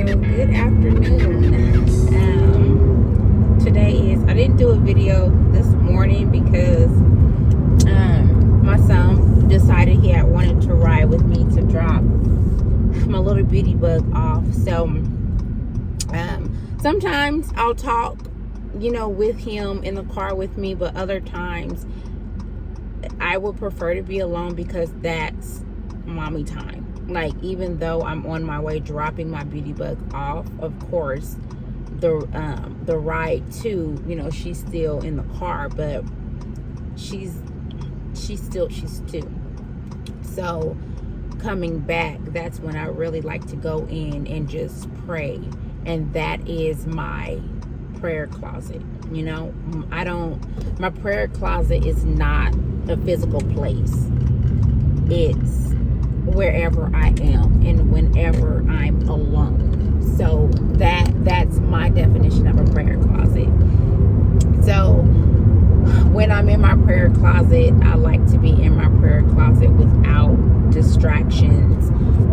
So good afternoon. I didn't do a video this morning because my son decided he had wanted to ride with me to drop my little beauty bug off. So sometimes I'll talk, with him in the car with me, but other times I would prefer to be alone because that's mommy time. Like, even though I'm on my way dropping my beauty bug off, of course, the ride too, she's still in the car, but she's two. So coming back, that's when I really like to go in and just pray. And that is my prayer closet. My prayer closet is not a physical place. It's wherever I am and whenever I'm alone. So that's my definition of a prayer closet. So when I'm in my prayer closet, I like to be in my prayer closet without distractions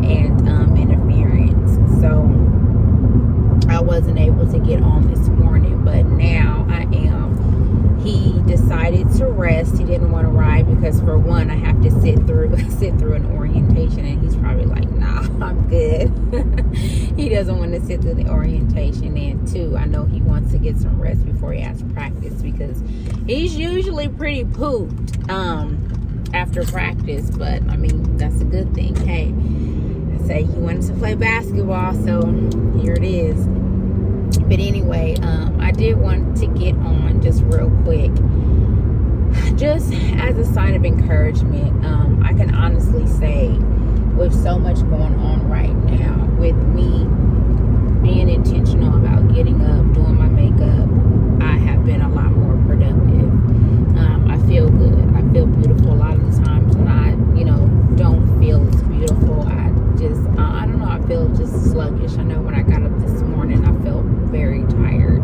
and interference. So I wasn't able to get on this morning, but now I am. He decided to rest. He didn't want to ride because, for one, I have to sit through an orientation, and he's probably like, nah, I'm good. He doesn't want to sit through the orientation. And two, I know he wants to get some rest before he has practice because he's usually pretty pooped after practice, but I mean, that's a good thing. Hey, I say he wanted to play basketball, so here it is. But anyway, I did want to get on just real quick, just as a sign of encouragement. I can honestly say, with so much going on right now, with me being intentional about getting up, doing my makeup, I have been a lot more productive. I feel good. I feel beautiful. A lot of the times when I, don't feel as beautiful, I don't know, I feel just sluggish. I know when I got up this morning, I felt very tired,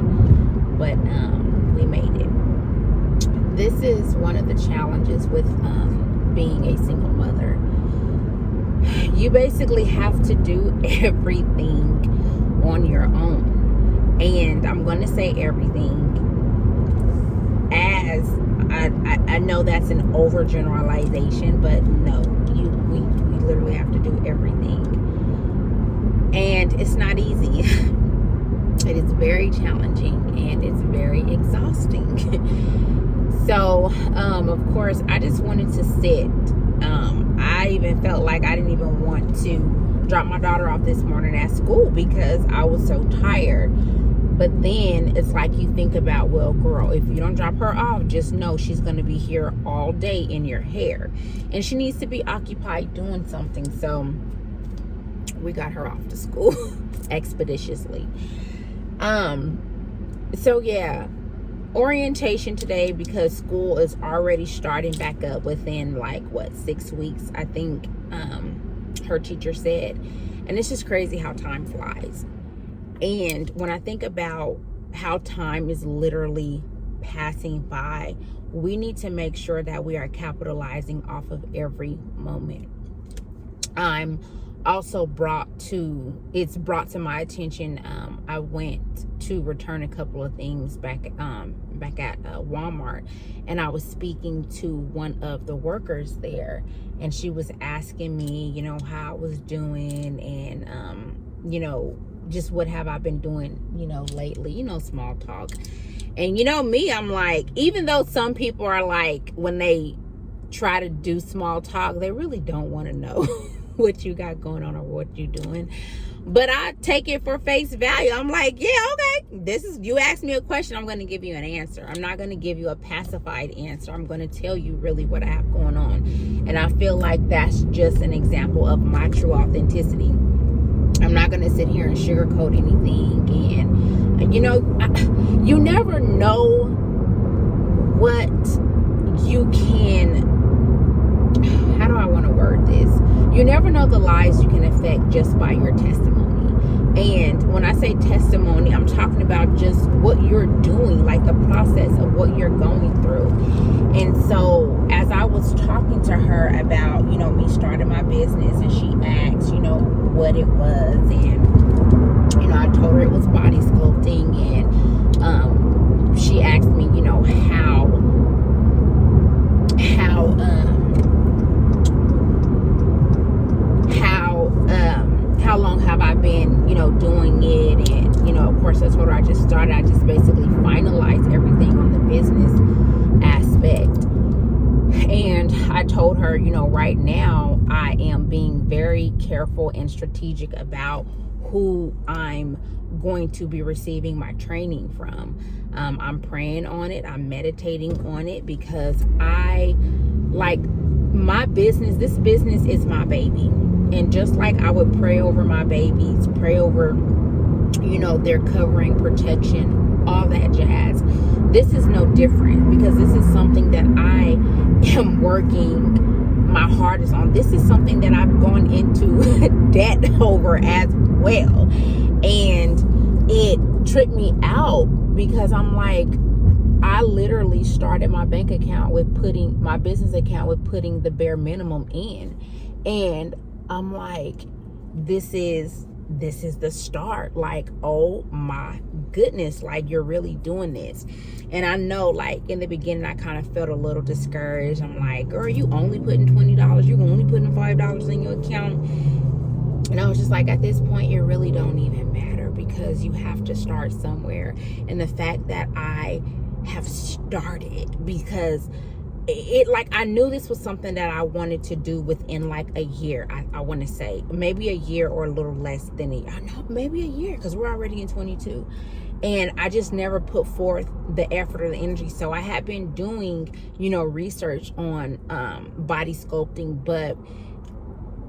but we made it. This is one of the challenges with being a single mother. You basically have to do everything on your own. And I'm going to say everything, as I know that's an overgeneralization, but no, we literally have to do everything. And it's not easy. It is very challenging and it's very exhausting. So, of course, I just wanted to sit. I even felt like I didn't even want to drop my daughter off this morning at school because I was so tired. But then it's like you think about, well, girl, if you don't drop her off, just know she's going to be here all day in your hair. And she needs to be occupied doing something. So we got her off to school expeditiously. So yeah, orientation today because school is already starting back up within 6 weeks, I think her teacher said. And it's just crazy how time flies. And when I think about how time is literally passing by, we need to make sure that we are capitalizing off of every moment. I'm also brought to my attention. I went to return a couple of things back at Walmart, and I was speaking to one of the workers there, and she was asking me, how I was doing, and just what have I been doing, lately, small talk. And me, I'm like, even though some people are like, when they try to do small talk, they really don't want to know what you got going on or what you doing. But I take it for face value. I'm like, yeah, okay, you asked me a question, I'm going to give you an answer. I'm not going to give you a pacified answer. I'm going to tell you really what I have going on. And I feel like that's just an example of my true authenticity. I'm not going to sit here and sugarcoat anything. And, you never know what you can, how do I want to word this? You never know the lives you can affect just by your testimony. And when I say testimony, I'm talking about just what you're doing, like the process of what you're going through. And so as I was talking to her about, me starting my business, and she asked, what it was, told her it was body sculpting, and she asked me, you know, how long have I been, you know, doing it. And, you know, of course, I told her I just basically finalized everything on the business aspect. And I told her, you know, right now I am being very careful and strategic about who I'm going to be receiving my training from. I'm praying on it. I'm meditating on it, because I like my business. This business is my baby. And just like I would pray over my babies, pray over, you know, their covering, protection, all that jazz, this is no different, because this is something that I am working my hardest on. This is something that I've gone into debt over as well. And it tripped me out, because I'm like, I literally started my bank account with putting my business account with putting the bare minimum in. And I'm like, this is the start. Like, oh my goodness, like, you're really doing this. And I know, like, in the beginning I kind of felt a little discouraged. I'm like, girl, you only putting $20, you only putting $5 in your account. And I was just like, at this point it really don't even matter, because you have to start somewhere. And the fact that I have started, because it like, I knew this was something that I wanted to do within like a year. I want to say maybe a year, or a little less than a year. I know, maybe a year, because we're already in 22. And I just never put forth the effort or the energy. So I had been doing, you know, research on body sculpting, but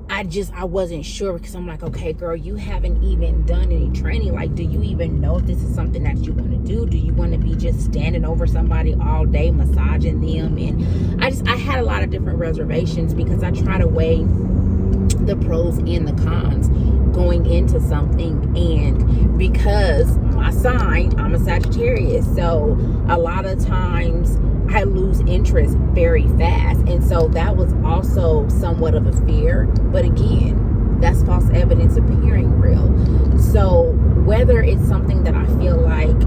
I wasn't sure, because I'm like, okay, girl, you haven't even done any training. Like, do you even know if this is something that you want to do? Do you want to be just standing over somebody all day, massaging them? And I had a lot of different reservations, because I try to weigh the pros and the cons going into something. And because my sign, I'm a Sagittarius, so a lot of times I lose interest very fast. And so that was also somewhat of a fear. But again, that's false evidence appearing real. So whether it's something that I feel like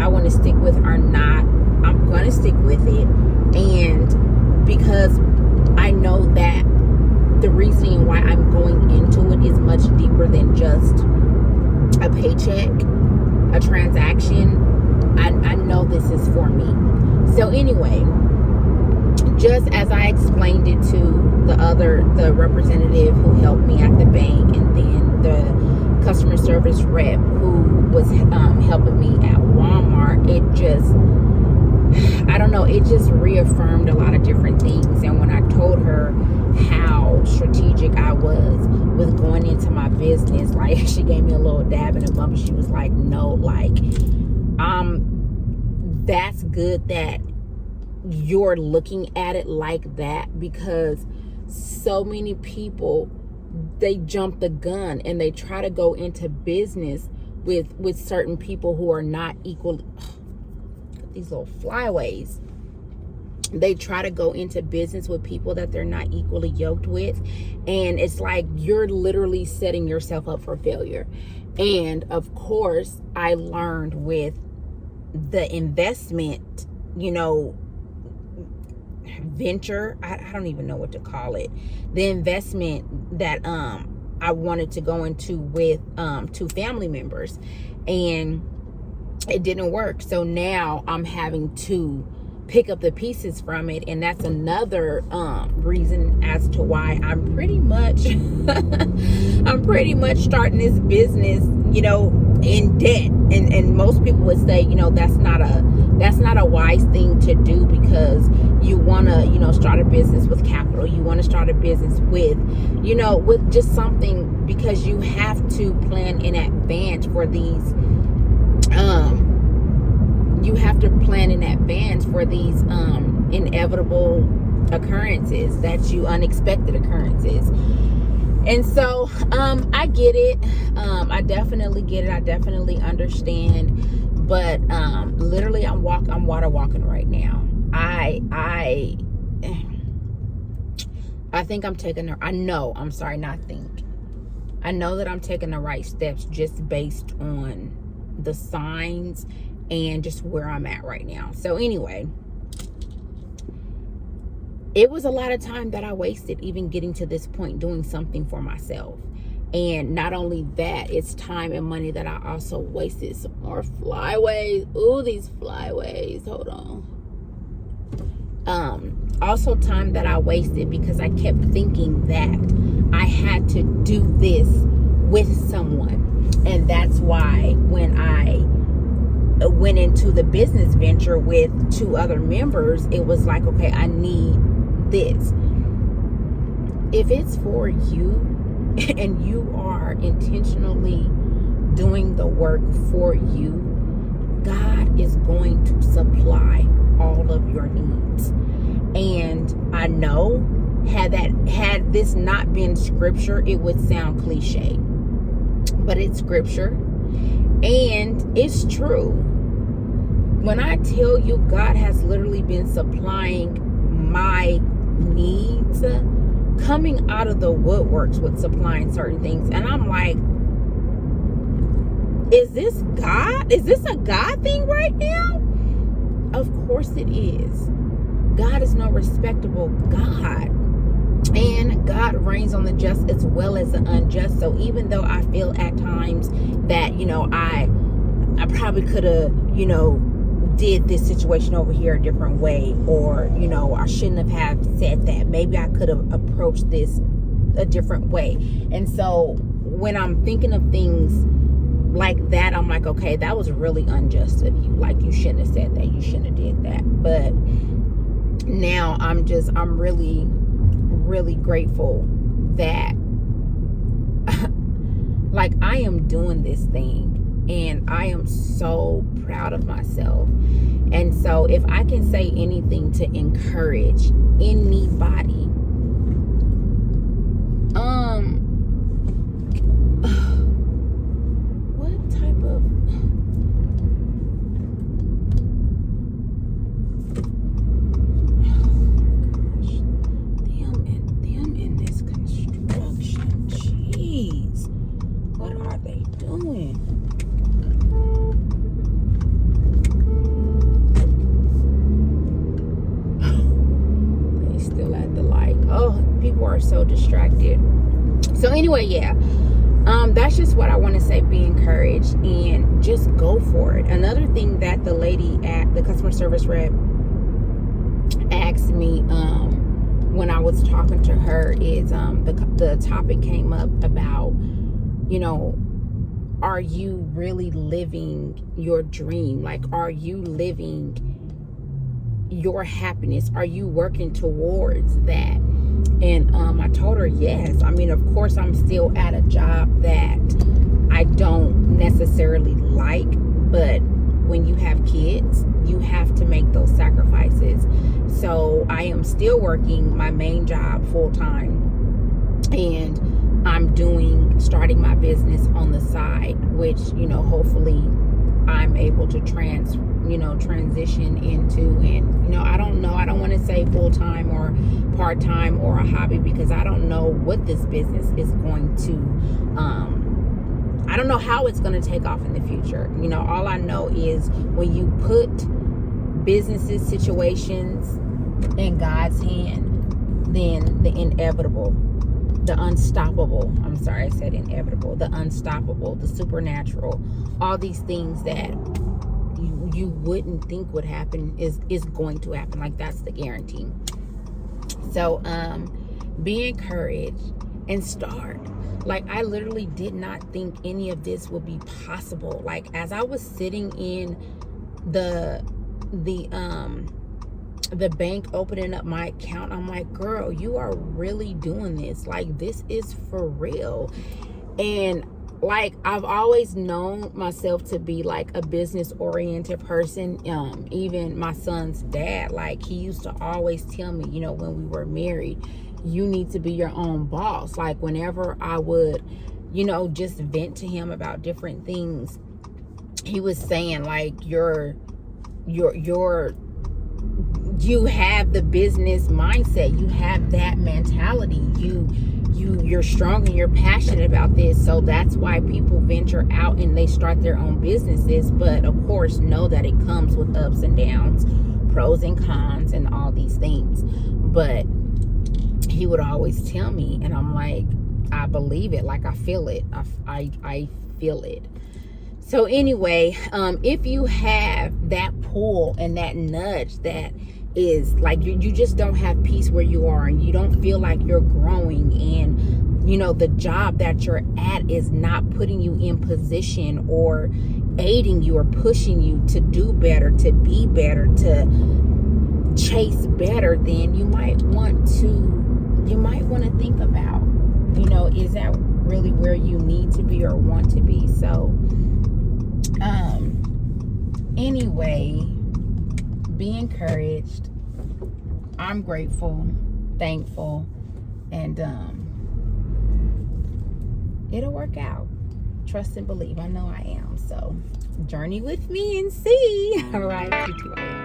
I want to stick with or not, I'm going to stick with it. And because I know that the reasoning why I'm going into it is much deeper than just a paycheck, a transaction. I know this is for me. So anyway, just as I explained it to the representative who helped me at the bank, and then the customer service rep who was helping me at Walmart, it just reaffirmed a lot of different things. And when I told her how strategic I was with going into my business, like, she gave me a little dab in the bump, and she was like, no, like, that's good that you're looking at it like that, because so many people, they jump the gun and they try to go into business with certain people who are not equal. These little flyaways. They try to go into business with people that they're not equally yoked with, and it's like you're literally setting yourself up for failure. And of course, I learned with the investment, venture, I don't even know what to call it, the investment that I wanted to go into with two family members, and it didn't work. So now I'm having to pick up the pieces from it, and that's another reason as to why I'm pretty much starting this business, in debt. And most people would say, that's not a wise thing to do, because you want to, start a business with capital. You want to start a business with just something, because you have to plan in advance for these inevitable occurrences, unexpected occurrences. And so I get it. I definitely get it. I definitely understand. But literally, I'm water walking right now. I think I'm taking her. I know. I'm sorry, not think. I know that I'm taking the right steps just based on the signs and just where I'm at right now. So anyway, it was a lot of time that I wasted even getting to this point doing something for myself. And not only that, it's time and money that I also wasted. Some more flyways. Ooh, these flyways. Hold on. Also time that I wasted because I kept thinking that I had to do this with someone. And that's why when I went into the business venture with 2 other members, it was like, okay, I need this. If it's for you and you are intentionally doing the work for you, God is going to supply all of your needs. And I know had this not been scripture, it would sound cliche, but it's scripture and it's true. When I tell you God has literally been supplying my needs, coming out of the woodworks with supplying certain things, and I'm like, is this God? Is this a God thing right now? Of course it is. God is no respectable God. And God reigns on the just as well as the unjust. So even though I feel at times that, I probably could have, did this situation over here a different way, or, I shouldn't have said that. Maybe I could have approached this a different way. And so when I'm thinking of things like that, I'm like, okay, that was really unjust of you. Like, you shouldn't have said that. You shouldn't have did that. But now I'm really, really grateful that like I am doing this thing and I am so proud of myself. And so if I can say anything to encourage anybody, what type of them in this construction, jeez, what are they doing? They still at the light. Oh, people are so distracted. So anyway, yeah, that's just what I want to say. Be encouraged and just go for it. Another thing that the lady at the customer service rep asked me when I was talking to her is the topic came up about, are you really living your dream? Like, are you living your happiness? Are you working towards that? And I told her yes. I mean, of course, I'm still at a job that I don't necessarily like, but when you have kids, you have to make those sacrifices. So I am still working my main job full time, and I'm starting my business on the side, which, hopefully I'm able to transition into. And, I don't know. I don't want to say full time or part time or a hobby, because I don't know what this business is going to, I don't know how it's going to take off in the future. All I know is when you put businesses, situations in God's hand, then the inevitable, the unstoppable, I'm sorry, I said inevitable, the unstoppable, the supernatural, all these things that you wouldn't think would happen is going to happen. Like, that's the guarantee. So be encouraged and start. Like, I literally did not think any of this would be possible. Like, as I was sitting in the bank opening up my account, I'm like, girl, you are really doing this. Like, this is for real. And like, I've always known myself to be like a business oriented person. Even my son's dad, like, he used to always tell me, when we were married, you need to be your own boss. Like, whenever I would, just vent to him about different things, he was saying, like, you have the business mindset, you have that mentality, you're strong and you're passionate about this. So that's why people venture out and they start their own businesses. But of course, know that it comes with ups and downs, pros and cons, and all these things. But he would always tell me, and I'm like, I believe it. Like, I feel it. I feel it. So anyway, if you have that pull and that nudge that is like you just don't have peace where you are, and you don't feel like you're growing, and you know the job that you're at is not putting you in position or aiding you or pushing you to do better, to be better, to chase better, then you might want to think about, you know, is that really where you need to be or want to be? So anyway, be encouraged. I'm grateful, thankful, and it'll work out. Trust and believe. I know I am. So journey with me and see. All right.